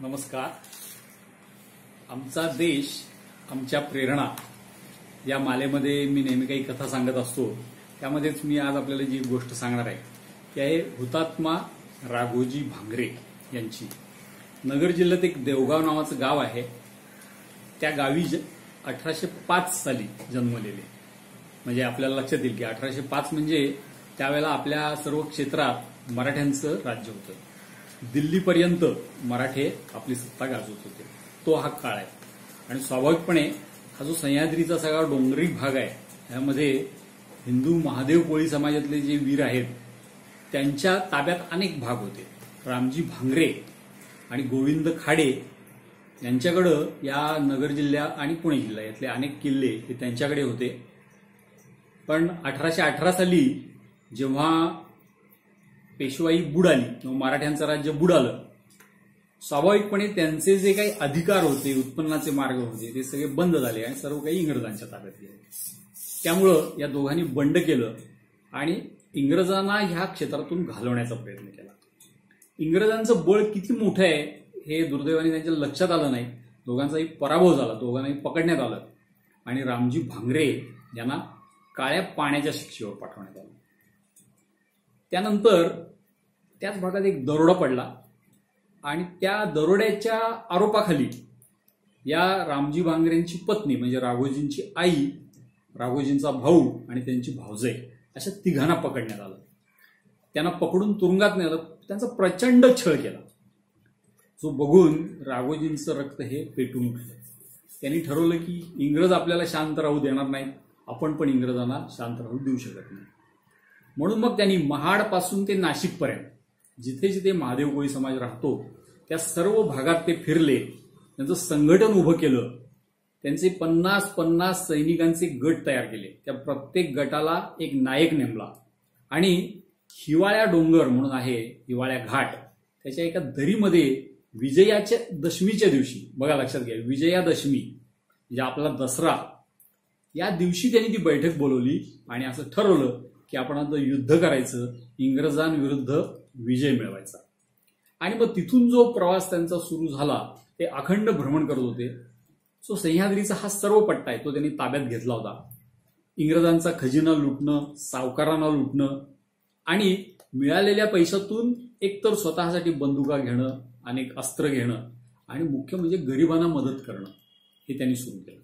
नमस्कार. आमचा देश आमच्या प्रेरणा या मालेमध्ये मी नेहमी काही कथा सांगत असतो. त्यामध्येच मी आज आपल्याला जी गोष्ट सांगणार आहे ती आहे हुतात्मा राघोजी भांगरे यांची. नगर जिल्ह्यात एक देवगाव नावाचं गाव आहे. त्या गावी 1805 साली जन्मलेले. म्हणजे आपल्याला लक्षात येईल की 1805 म्हणजे त्यावेळेला आपल्या सर्व क्षेत्रात मराठ्यांचं राज्य होतं. दिल्लीपर्यंत मराठे आपली सत्ता गाजवत होते. तो हा काळ आहे. आणि स्वाभाविकपणे हा जो सह्याद्रीचा सगळा डोंगरी भाग आहे यामध्ये हिंदू महादेव कोळी समाजातले जे वीर आहेत त्यांच्या ताब्यात अनेक भाग होते. रामजी भांगरे आणि गोविंद खाडे यांच्याकडं या नगर जिल्हा आणि पुणे जिल्हा यातले अनेक किल्ले हे त्यांच्याकडे होते. पण 1818 साली जेव्हा पेशवाई बुडाली किंवा मराठ्यांचं राज्य बुडालं, स्वाभाविकपणे त्यांचे जे काही अधिकार होते, उत्पन्नाचे मार्ग होते ते सगळे बंद झाले आणि सर्व काही इंग्रजांच्या ताब्यात गेले. त्यामुळं या दोघांनी बंड केलं आणि इंग्रजांना ह्या क्षेत्रातून घालवण्याचा प्रयत्न केला. इंग्रजांचं बळ किती मोठं आहे हे दुर्दैवाने त्यांच्या लक्षात आलं नाही. दोघांचाही पराभव झाला, दोघांनाही पकडण्यात आलं आणि रामजी भांगरे यांना काळ्या पाण्याच्या शिक्षेवर पाठवण्यात आलं. त्यानंतर त्याच भागात एक दरोडा पडला आणि त्या दरोड्याच्या आरोपाखाली या रामजी भांगरेंची पत्नी म्हणजे राघोजींची आई, राघोजींचा भाऊ आणि त्यांची भावजय अशा तिघांना पकडण्यात आलं. त्यांना पकडून तुरुंगात नेलं. त्यांचा प्रचंड छळ केला, जो बघून राघोजींचं रक्त हे पेटून उठलं. त्यांनी ठरवलं की इंग्रज आपल्याला शांत राहू देणार नाहीत, आपण पण इंग्रजांना शांत राहू देऊ शकत नाही. म्हणून मग त्यांनी महाडपासून ते नाशिकपर्यंत जिथे जिथे महादेव कोळी समाज राहतो त्या सर्व भागात ते फिरले. त्यांचं संघटन उभं केलं. त्यांचे 50-50 सैनिकांचे गट तयार केले. त्या प्रत्येक गटाला एक नायक नेमला आणि हिवाळ्या डोंगर म्हणून आहे, हिवाळ्या घाट, त्याच्या एका दरीमध्ये विजयाच्या दशमीच्या दिवशी, बघा लक्षात घ्या, विजयादशमी म्हणजे आपला दसरा, या दिवशी त्यांनी ती बैठक बोलवली आणि असं ठरवलं की आपण आता युद्ध करायचं, इंग्रजांविरुद्ध विजय मिळवायचा. आणि मग तिथून जो प्रवास त्यांचा सुरू झाला ते अखंड भ्रमण करत होते. सो सह्याद्रीचा हा सर्व पट्टा आहे तो त्यांनी ताब्यात घेतला होता. इंग्रजांचा खजिना लुटणं, सावकारांना लुटणं आणि मिळालेल्या पैशातून एकतर स्वतःसाठी बंदुका घेणं, अनेक अस्त्र घेणं आणि मुख्य म्हणजे गरिबांना मदत करणं हे त्यांनी सुरू केलं.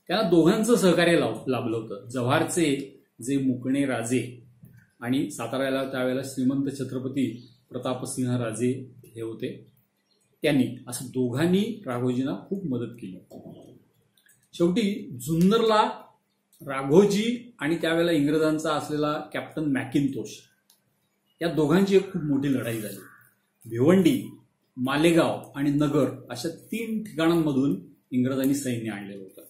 त्यांना दोघांचं सहकार्य लाभलं होतं. जव्हारचे जे मुकणे राजे आणि साताऱ्याला त्यावेळेला श्रीमंत छत्रपती प्रतापसिंह राजे हे होते, त्यांनी असं दोघांनी राघोजींना खूप मदत केली. शेवटी जुन्नरला राघोजी आणि त्यावेळेला इंग्रजांचा असलेला कॅप्टन मॅकिनतोश या दोघांची एक खूप मोठी लढाई झाली. भिवंडी, मालेगाव आणि नगर अशा 3 ठिकाणांमधून इंग्रजांनी सैन्य आणलेलं होतं.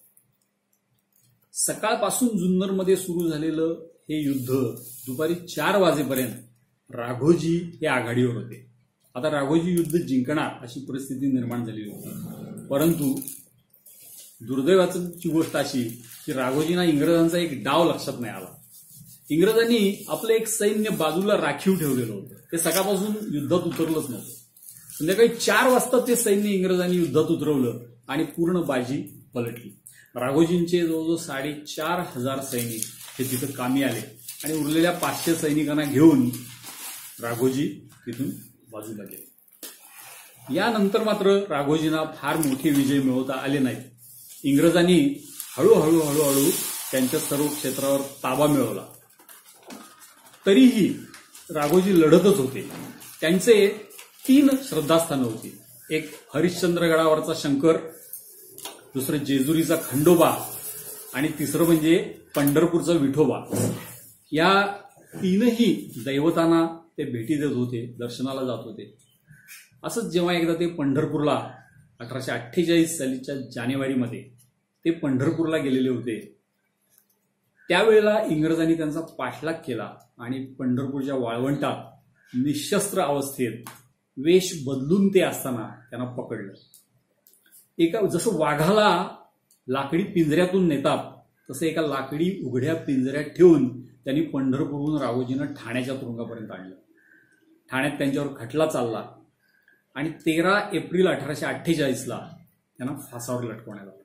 सकाळपासून जुन्नरमध्ये सुरू झालेलं हे युद्ध दुपारी 4 वाजेपर्यंत राघोजी हे आघाडीवर होते. आता राघोजी युद्ध जिंकणार अशी परिस्थिती निर्माण झालेली होती. परंतु दुर्दैवाची गोष्ट अशी की राघोजींना इंग्रजांचा एक डाव लक्षात नाही आला. इंग्रजांनी आपलं एक सैन्य बाजूला राखीव ठेवलेलं होतं. ते सकाळपासून युद्धात उतरलंच नव्हतं. संध्याकाळी 4 वाजता ते सैन्य इंग्रजांनी युद्धात उतरवलं आणि पूर्ण बाजी पलटली. राघोजींचे जवळजवळ 4,500 सैनिक हे तिथं कामी आले आणि उरलेल्या 500 सैनिकांना घेऊन राघोजी तिथून बाजूला गेले. यानंतर मात्र राघोजींना फार मोठे विजय मिळवता आले नाहीत. इंग्रजांनी हळूहळू त्यांच्या सर्व क्षेत्रावर ताबा मिळवला. तरीही राघोजी लढतच होते. त्यांचे 3 श्रद्धास्थानं होती. एक हरिश्चंद्रगडावरचा शंकर, दुसरं जेजुरीचा खंडोबा आणि तिसरं म्हणजे पंढरपूरचा विठोबा. या 3ही दैवतांना ते भेटी देत होते, दर्शनाला जात होते. असंच जेव्हा एकदा ते पंढरपूरला 1848 सालीच्या जानेवारीमध्ये ते पंढरपूरला गेलेले होते, त्यावेळेला इंग्रजांनी त्यांचा पाठलाग केला आणि पंढरपूरच्या वाळवंटात निशस्त्र अवस्थेत वेश बदलून ते असताना त्यांना पकडलं. एका जसं वाघाला लाकडी पिंजऱ्यातून नेतात तसं एका लाकडी उघड्या पिंजऱ्यात ठेवून त्यांनी पंढरपूरहून राघोजींना ठाण्याच्या तुरुंगापर्यंत आणलं. ठाण्यात त्यांच्यावर खटला चालला आणि 13 एप्रिल 1848ला त्यांना फासावर लटकवण्यात आलं.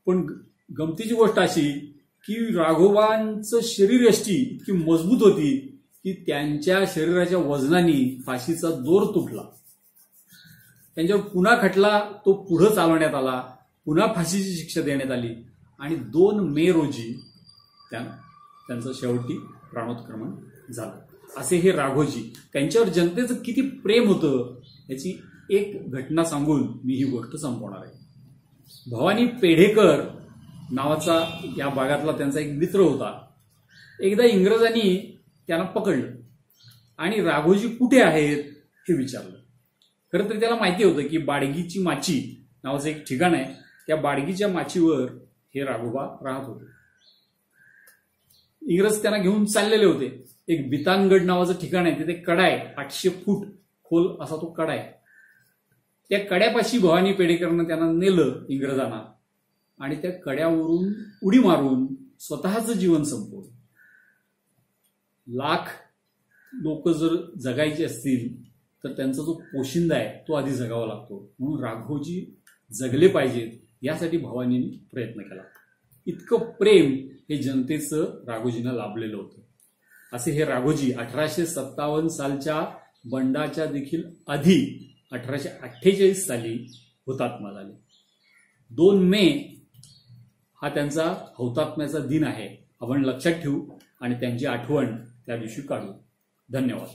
पण गमतीची गोष्ट अशी की राघोबांचं शरीरयष्टी इतकी मजबूत होती की त्यांच्या शरीराच्या वजनाने फाशीचा दोर तुटला. त्यांच्यावर पुन्हा खटला तो पुढे चालवण्यात आला, पुन्हा फाशीची शिक्षा देण्यात आली आणि 2 मे रोजी त्यांचं शेवटी प्राणोत्क्रमण झालं. असे हे राघोजी. त्यांच्यावर जनतेचं किती प्रेम होतं याची एक घटना सांगून मी ही गोष्ट संपवणार आहे. भवानी पेढेकर नावाचा या भागातला त्यांचा एक मित्र होता. एकदा इंग्रजांनी त्यांना पकडलं आणि राघोजी कुठे आहेत हे विचारलं. खरं तर त्याला माहिती होतं की बाडगीची माची नावाचं एक ठिकाण आहे, त्या बाडगीच्या माचीवर हे राघोबा राहत होते. इंग्रज त्यांना घेऊन चाललेले होते. एक बितानगड नावाचं ठिकाण आहे, तिथे कडा आहे, 800 फूट खोल असा तो कडा आहे. त्या कड्यापाशी भवानी पेढेकरनं त्यांना नेलं इंग्रजांना आणि त्या कड्यावरून उडी मारून स्वतःचं जीवन संपवलं. लाख लोक जर जगायचे असतील तर त्यांचा जो पोशिंदा आहे तो आधी जगावा लागतो. म्हणून राघोजी जगले पाहिजेत यासाठी भवानींनी प्रयत्न केला. इतकं प्रेम हे जनतेचं राघोजींना लाभलेलं होतं. असे हे राघोजी 1857 सालच्या बंडाच्या देखील आधी 1848 साली हुतात्मा झाले. 2 मे हा त्यांचा हौतात्म्याचा दिन आहे. आपण लक्षात ठेवू आणि त्यांची आठवण त्या दिवशी काढू. धन्यवाद.